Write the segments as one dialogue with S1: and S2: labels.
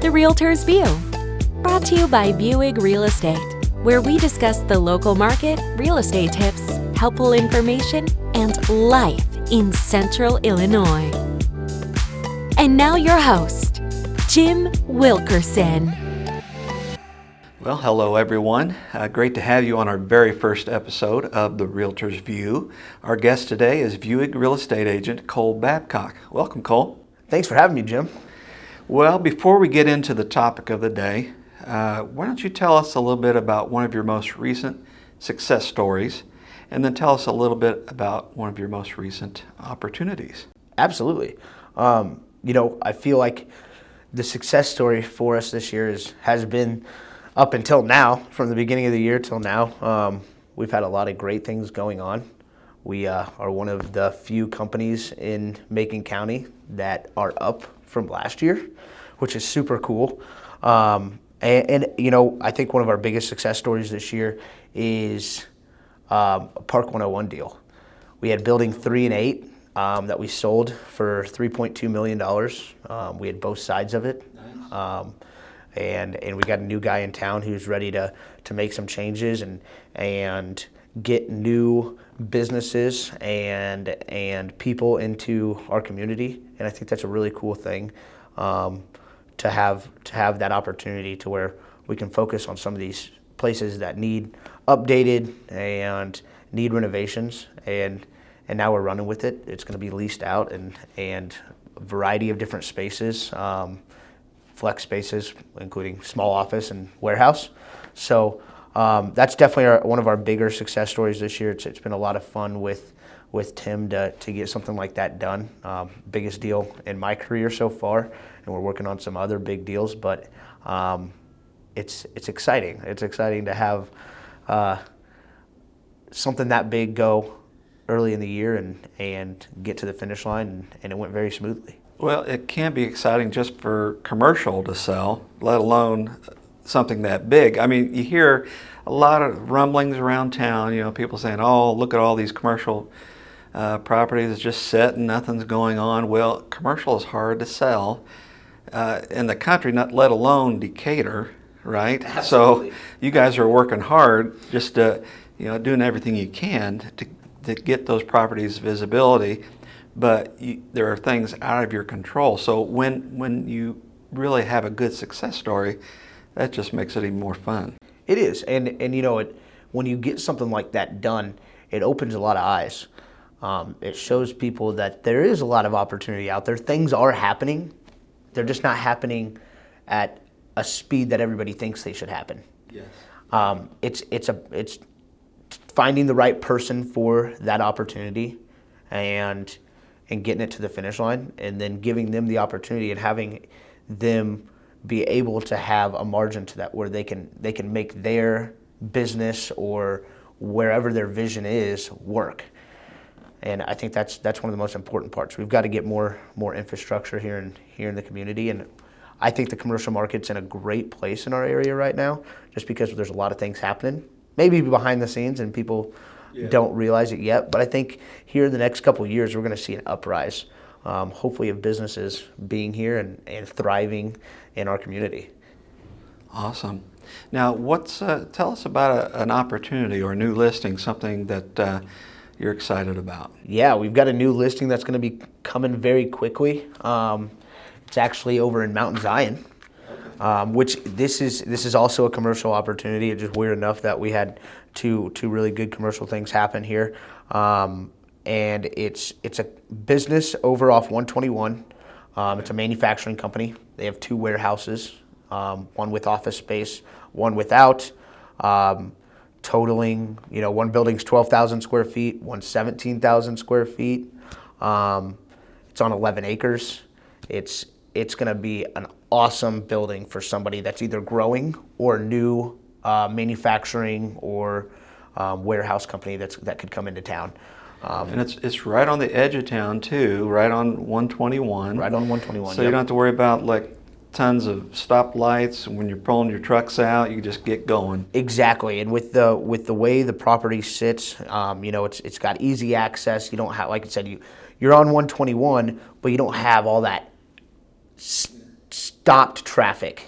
S1: The Realtor's View, brought to you by Vieweg Real Estate, where we discuss the local market, real estate tips, helpful information, and life in Central Illinois. And now your host, Jim Wilkerson.
S2: Well, hello everyone. Great to have you on our very first episode of The Realtor's View. Our guest today is Vieweg real estate agent Cole Babcock. Welcome, Cole.
S3: Thanks for having me, Jim.
S2: Well, before we get into the topic of the day, why don't you tell us a little bit about one of your most recent success stories, and then tell us a little bit about one of your most recent opportunities.
S3: Absolutely. I feel like the success story for us this year has been up until now, from the beginning of the year till now. We've had a lot of great things going on. We are one of the few companies in Macon County that are up from last year, which is super cool. I think one of our biggest success stories this year is a Park 101 deal. We had building 3 and 8 that we sold for $3.2 million. We had both sides of it. Nice. And we got a new guy in town who's ready to make some changes and get new businesses and people into our community. And I think that's a really cool thing, to have that opportunity to where we can focus on some of these places that need updated and need renovations. And now we're running with it. It's going to be leased out and a variety of different spaces. Flex spaces, including small office and warehouse. So that's definitely one of our bigger success stories this year. It's been a lot of fun with Tim to get something like that done. Biggest deal in my career so far, and we're working on some other big deals. But it's exciting. It's exciting to have something that big go early in the year and get to the finish line, and it went very smoothly.
S2: Well, it can be exciting just for commercial to sell, let alone something that big. I mean, you hear a lot of rumblings around town, people saying, oh, look at all these commercial properties just sitting, nothing's going on. Well, commercial is hard to sell in the country, not let alone Decatur, right?
S3: Absolutely.
S2: So you guys are working hard, just doing everything you can to get those properties visibility. But there are things out of your control. So when you really have a good success story, that just makes it even more fun.
S3: It is, and when you get something like that done, it opens a lot of eyes. It shows people that there is a lot of opportunity out there. Things are happening. They're just not happening at a speed that everybody thinks they should happen.
S2: Yes.
S3: It's finding the right person for that opportunity, and getting it to the finish line, and then giving them the opportunity and having them be able to have a margin to that where they can make their business or wherever their vision is work. And I think that's one of the most important parts. We've got to get more infrastructure here in the community, and I think the commercial market's in a great place in our area right now, just because there's a lot of things happening, maybe behind the scenes, and people don't realize it yet. But I think here in the next couple of years, we're going to see an uprise, hopefully, of businesses being here and thriving in our community.
S2: Awesome. Now, tell us about an opportunity or a new listing, something that you're excited about.
S3: Yeah, we've got a new listing that's going to be coming very quickly. It's actually over in Mountain Zion. Which this is also a commercial opportunity. It's just weird enough that we had two really good commercial things happen here, and it's a business over off 121. It's a manufacturing company. They have 2 warehouses, one with office space, one without, totaling one building's 12,000 square feet, one's 17,000 square feet. It's on 11 acres. It's going to be an awesome building for somebody that's either growing or new manufacturing or warehouse company that could come into town.
S2: And it's right on the edge of town too, right on 121.
S3: Right on 121.
S2: So you don't have to worry about tons of stoplights, and when you're pulling your trucks out, you just get going.
S3: Exactly, and with the way the property sits, it's got easy access. You don't have, like I said, you're on 121, but you don't have all that stopped traffic.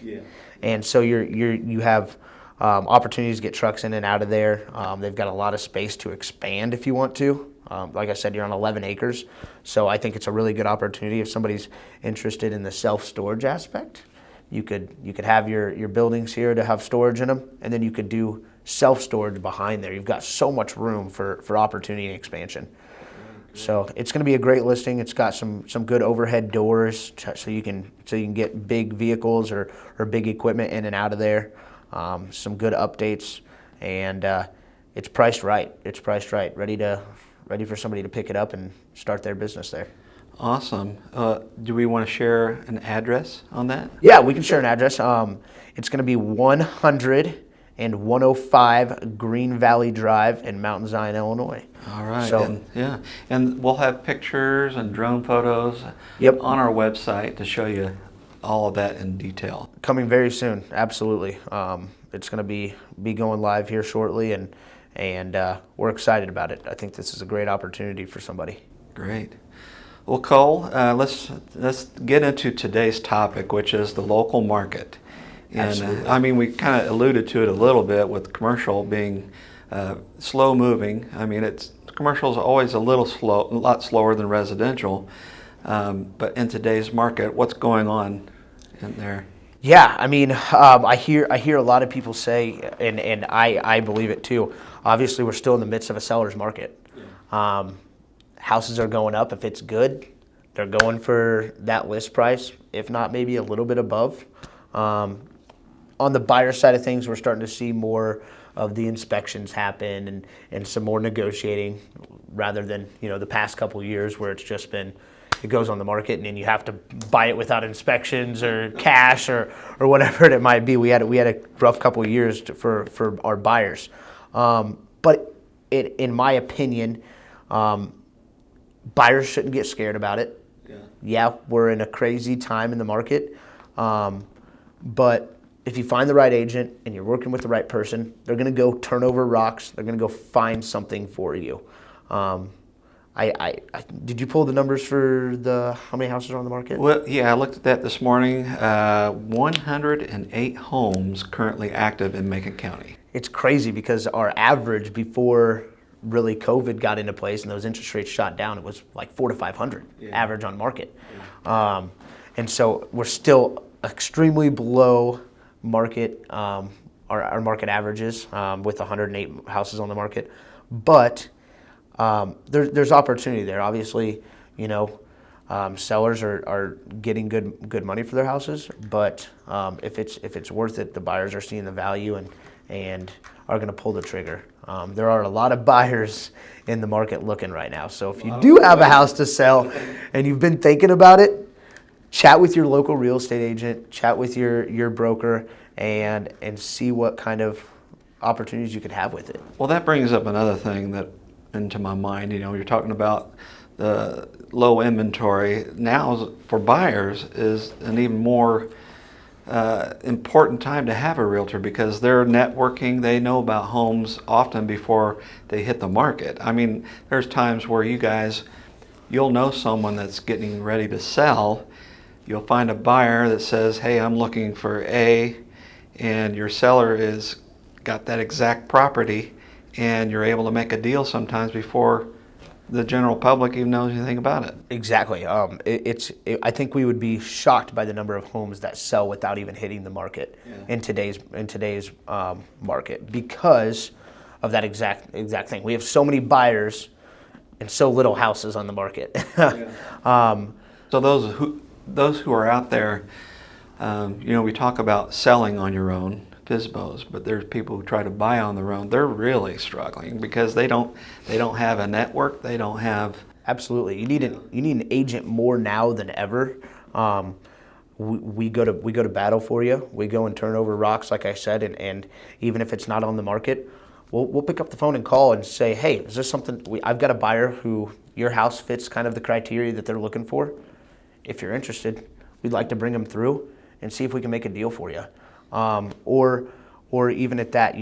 S3: And so you have opportunities to get trucks in and out of there. They've got a lot of space to expand if you want to. Like I said, you're on 11 acres, so I think it's a really good opportunity if somebody's interested in the self-storage aspect. You could have your buildings here to have storage in them, and then you could do self-storage behind there. You've got so much room for opportunity and expansion. So it's going to be a great listing. It's got some good overhead doors, so you can get big vehicles or big equipment in and out of there. Some good updates, and it's priced right. It's priced right, ready for somebody to pick it up and start their business there.
S2: Awesome. Do we want to share an address on that?
S3: Yeah, we can share an address. It's going to be 100 and 105 Green Valley Drive in Mountain Zion, Illinois.
S2: All right.
S3: So,
S2: and we'll have pictures and drone photos on our website to show you all of that in detail.
S3: Coming very soon, absolutely. It's going to be going live here shortly, and we're excited about it. I think this is a great opportunity for somebody.
S2: Great. Well, Cole, let's get into today's topic, which is the local market. And I mean, we kind of alluded to it a little bit with commercial being slow moving. I mean, commercial is always a lot slower than residential. But in today's market, what's going on in there?
S3: Yeah, I mean, I hear a lot of people say, and I believe it too. Obviously, we're still in the midst of a seller's market. Houses are going up. If it's good, they're going for that list price, if not maybe a little bit above. On the buyer side of things, we're starting to see more of the inspections happen and some more negotiating, rather than the past couple of years where it's just been, it goes on the market and then you have to buy it without inspections or cash or whatever it might be. We had a rough couple of years for our buyers, but in my opinion, buyers shouldn't get scared about it. Yeah, we're in a crazy time in the market, but if you find the right agent and you're working with the right person, they're going to go turn over rocks. They're going to go find something for you. Did you pull the numbers for how many houses are on the market?
S2: Well, yeah, I looked at that this morning. 108 homes currently active in Macon County.
S3: It's crazy because our average before really COVID got into place and those interest rates shot down, it was like 400 to 500 average on market. And so we're still extremely below market, our market averages, with 108 houses on the market. But there's opportunity there. Obviously, sellers are getting good money for their houses, but if it's worth it, the buyers are seeing the value and are going to pull the trigger. There are a lot of buyers in the market looking right now. So if you do have a house to sell and you've been thinking about it, chat with your local real estate agent, chat with your broker, and see what kind of opportunities you could have with it.
S2: Well, that brings up another thing that into my mind. You're talking about the low inventory. Now, for buyers, is an even more important time to have a realtor because they're networking. They know about homes often before they hit the market. I mean, there's times where you'll know someone that's getting ready to sell. You'll find a buyer that says, hey, I'm looking for A, and your seller is got that exact property, and you're able to make a deal sometimes before the general public even knows anything about it.
S3: Exactly. I think we would be shocked by the number of homes that sell without even hitting the market in today's market because of that exact thing. We have so many buyers and so little houses on the market.
S2: So those who are out there, we talk about selling on your own, FSBOs, but there's people who try to buy on their own. They're really struggling because they don't have a network. They don't have.
S3: Absolutely, you need an agent more now than ever. We go to battle for you. We go and turn over rocks, like I said, and even if it's not on the market, we'll pick up the phone and call and say, hey, is this something? I've got a buyer who your house fits kind of the criteria that they're looking for. If you're interested, we'd like to bring them through and see if we can make a deal for you. Or even at that,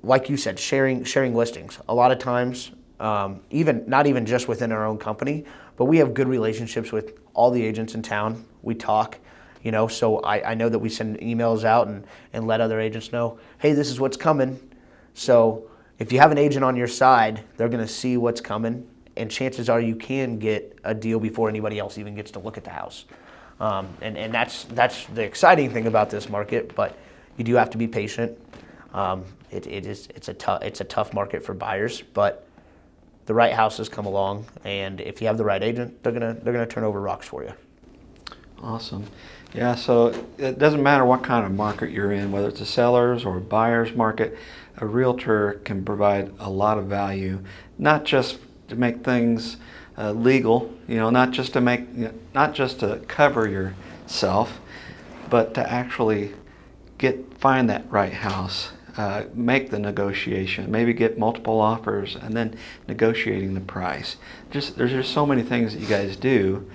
S3: like you said, sharing listings. A lot of times, not even just within our own company, but we have good relationships with all the agents in town. We talk, so I know that we send emails out and let other agents know, hey, this is what's coming. So if you have an agent on your side, they're going to see what's coming, and chances are you can get a deal before anybody else even gets to look at the house. And that's the exciting thing about this market, but you do have to be patient. It's a tough market for buyers, but the right houses come along, and if you have the right agent, they're gonna turn over rocks for you.
S2: Awesome. Yeah, so it doesn't matter what kind of market you're in, whether it's a seller's or a buyer's market, a realtor can provide a lot of value, not just to make things legal, not just to cover yourself, but to actually find that right house, make the negotiation, maybe get multiple offers, and then negotiating the price. There's just so many things that you guys do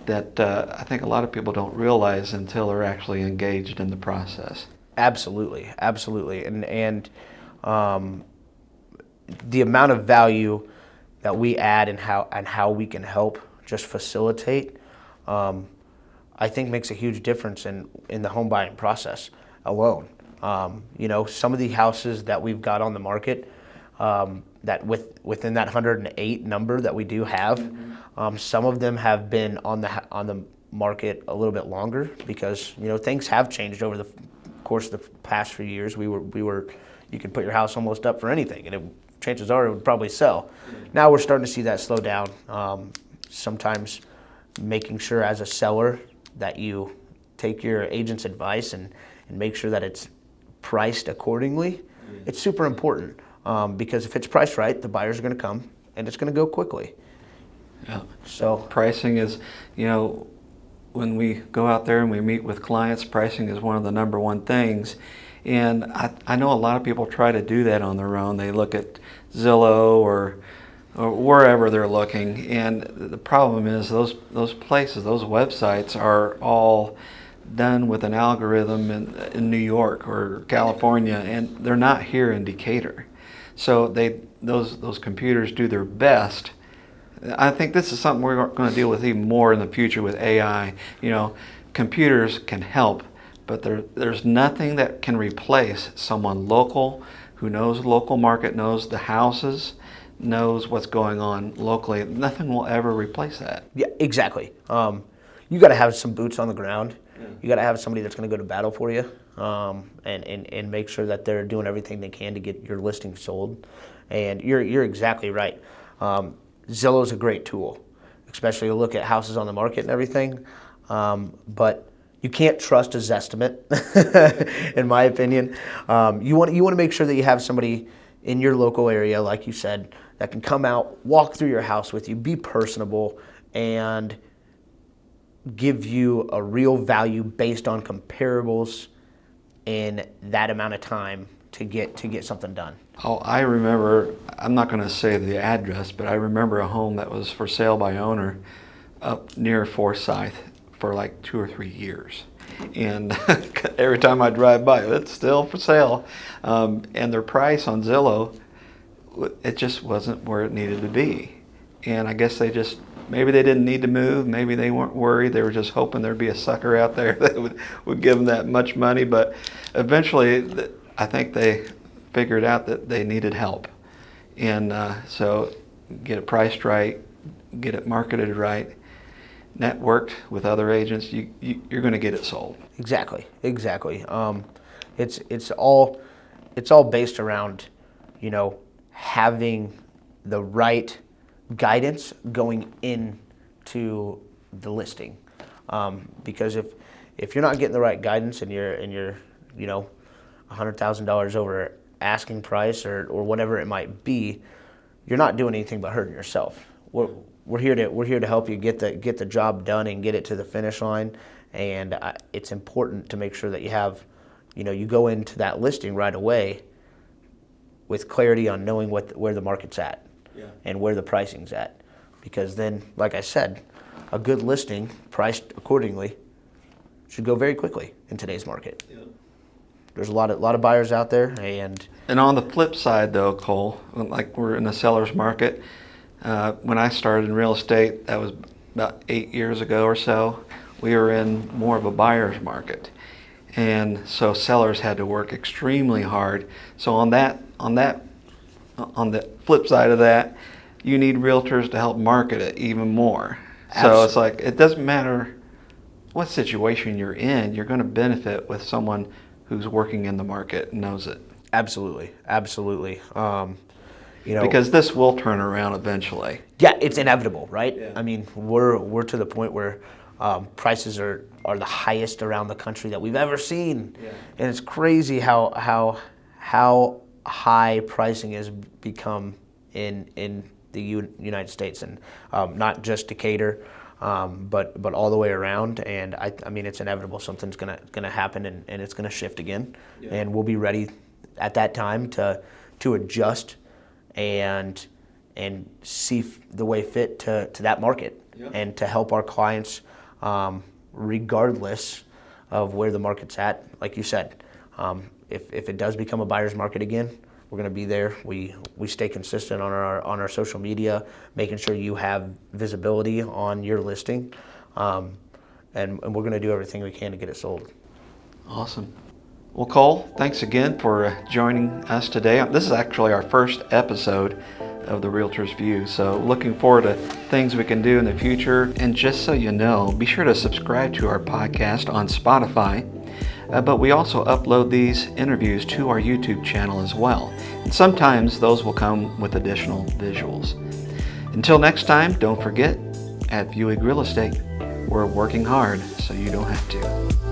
S2: that I think a lot of people don't realize until they're actually engaged in the process.
S3: Absolutely, and the amount of value that we add and how we can help just facilitate, I think makes a huge difference in the home buying process alone. Some of the houses that we've got on the market, that within that 108 number that we do have, some of them have been on the market a little bit longer because things have changed over the course of the past few years. We were you could put your house almost up for anything, and chances are it would probably sell. Now we're starting to see that slow down. Sometimes making sure as a seller that you take your agent's advice and make sure that it's priced accordingly. It's super important because if it's priced right, the buyers are going to come and it's going to go quickly.
S2: Yeah.
S3: So
S2: pricing is, when we go out there and we meet with clients, pricing is one of the number one things. And I know a lot of people try to do that on their own. They look at Zillow or wherever they're looking, and the problem is those places, those websites are all done with an algorithm in New York or California, and they're not here in Decatur. So those computers do their best. I think this is something we're going to deal with even more in the future with AI. Computers can help, but there's nothing that can replace someone local who knows the local market, knows the houses, knows what's going on locally. Nothing will ever replace that.
S3: Yeah, exactly. You got to have some boots on the ground. Yeah. You got to have somebody that's going to go to battle for you, and make sure that they're doing everything they can to get your listing sold. And you're exactly right. Zillow's a great tool, especially to look at houses on the market and everything. But you can't trust a Zestimate, in my opinion. You want to make sure that you have somebody in your local area, like you said, that can come out, walk through your house with you, be personable, and give you a real value based on comparables in that amount of time to get something done.
S2: Oh, I remember, I'm not going to say the address, but I remember a home that was for sale by owner up near Forsyth for like 2 or 3 years. And every time I drive by, it's still for sale. And their price on Zillow, it just wasn't where it needed to be. And I guess maybe they didn't need to move. Maybe they weren't worried. They were just hoping there'd be a sucker out there that would give them that much money. But eventually, I think they figured out that they needed help. And so get it priced right, get it marketed right, networked with other agents, you're going to get it sold.
S3: Exactly. It's all based around, having the right guidance going into the listing. Because if you're not getting the right guidance and you're $100,000 over asking price or whatever it might be, you're not doing anything but hurting yourself. We're here to help you get the job done and get it to the finish line, and it's important to make sure that you have, you go into that listing right away with clarity on knowing where the market's at. Yeah. And where the pricing's at, because then, like I said, a good listing priced accordingly should go very quickly in today's market. Yeah. There's a lot of buyers out there, and
S2: on the flip side, though, Cole, like we're in the seller's market. When I started in real estate, that was about 8 years ago or so, we were in more of a buyer's market. And so sellers had to work extremely hard. So on the flip side of that, you need realtors to help market it even more. So it's like, it doesn't matter what situation you're in, you're going to benefit with someone who's working in the market and knows it.
S3: Absolutely.
S2: Because this will turn around eventually.
S3: Yeah, it's inevitable, right?
S2: Yeah.
S3: I mean, we're to the point where prices are the highest around the country that we've ever seen, and it's crazy how high pricing has become in the United States, and not just Decatur, but all the way around. And I mean, it's inevitable. Something's gonna happen, and it's gonna shift again, and we'll be ready at that time to adjust and see the way fit to that market, and to help our clients, regardless of where the market's at. Like you said, if it does become a buyer's market again, we're going to be there. We stay consistent on our social media, making sure you have visibility on your listing, and we're going to do everything we can to get it sold.
S2: Awesome. Well, Cole, thanks again for joining us today. This is actually our first episode of the Realtor's View, so looking forward to things we can do in the future. And just so you know, be sure to subscribe to our podcast on Spotify, but we also upload these interviews to our YouTube channel as well. And sometimes those will come with additional visuals. Until next time, don't forget, at Vieweg Real Estate, we're working hard so you don't have to.